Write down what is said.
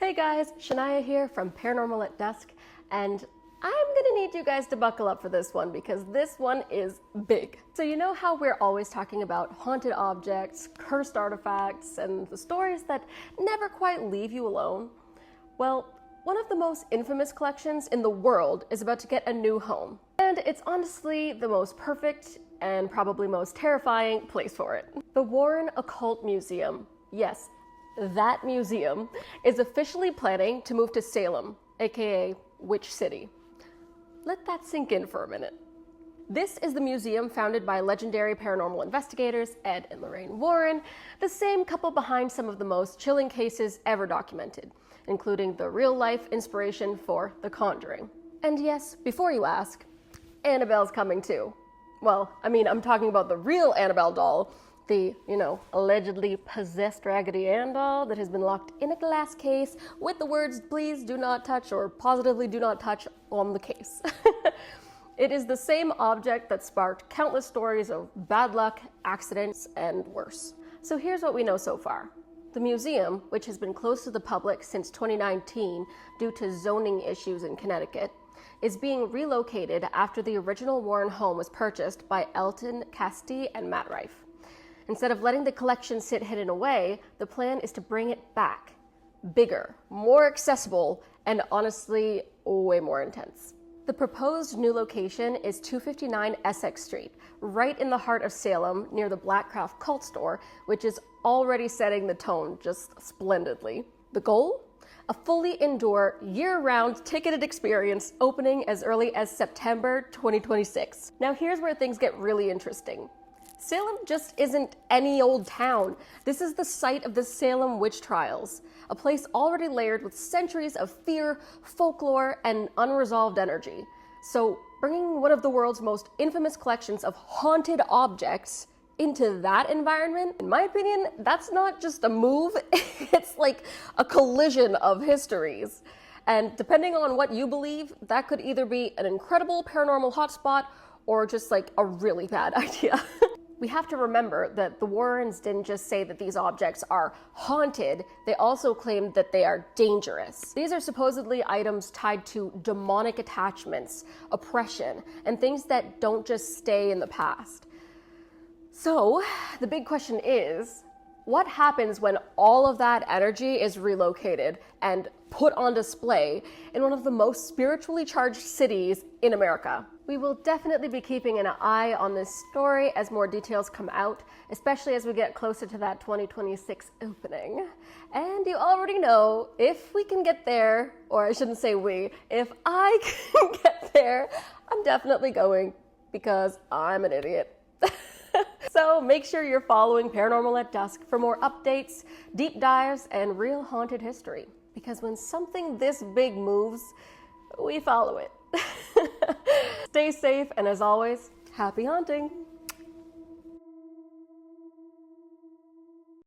Hey guys, Shania here from Paranormal at Dusk, and I'm gonna need you guys to buckle up for this one because this one is big. So you know how we're always talking about haunted objects, cursed artifacts, and the stories that never quite leave you alone? Well, one of the most infamous collections in the world is about to get a new home. And it's honestly the most perfect and probably most terrifying place for it. The Warren Occult Museum, yes, that museum, is officially planning to move to Salem, aka Witch City. Let that sink in for a minute. This is the museum founded by legendary paranormal investigators Ed and Lorraine Warren, the same couple behind some of the most chilling cases ever documented, including the real-life inspiration for The Conjuring. And yes, before you ask, Annabelle's coming too. Well, I'm talking about the real Annabelle doll, the, allegedly possessed Raggedy Ann doll that has been locked in a glass case with the words, "Please do not touch," or "Positively do not touch" on the case. It is the same object that sparked countless stories of bad luck, accidents, and worse. So here's what we know so far. The museum, which has been closed to the public since 2019 due to zoning issues in Connecticut, is being relocated after the original Warren home was purchased by Elton Casti and Matt Rife. Instead of letting the collection sit hidden away, the plan is to bring it back. Bigger, more accessible, and honestly, way more intense. The proposed new location is 259 Essex Street, right in the heart of Salem, near the Blackcraft Cult Store, which is already setting the tone just splendidly. The goal? A fully indoor, year-round ticketed experience opening as early as September 2026. Now here's where things get really interesting. Salem just isn't any old town. This is the site of the Salem witch trials, a place already layered with centuries of fear, folklore, and unresolved energy. So bringing one of the world's most infamous collections of haunted objects into that environment, in my opinion, that's not just a move, it's like a collision of histories. And depending on what you believe, that could either be an incredible paranormal hotspot or just like a really bad idea. We have to remember that the Warrens didn't just say that these objects are haunted, they also claimed that they are dangerous. These are supposedly items tied to demonic attachments, oppression, and things that don't just stay in the past. So, the big question is, what happens when all of that energy is relocated and put on display in one of the most spiritually charged cities in America? We will definitely be keeping an eye on this story as more details come out, especially as we get closer to that 2026 opening. And you already know, if we can get there, or I shouldn't say we, if I can get there, I'm definitely going because I'm an idiot. So make sure you're following Paranormal at Dusk for more updates, deep dives, and real haunted history. Because when something this big moves, we follow it. Stay safe, and as always, happy haunting!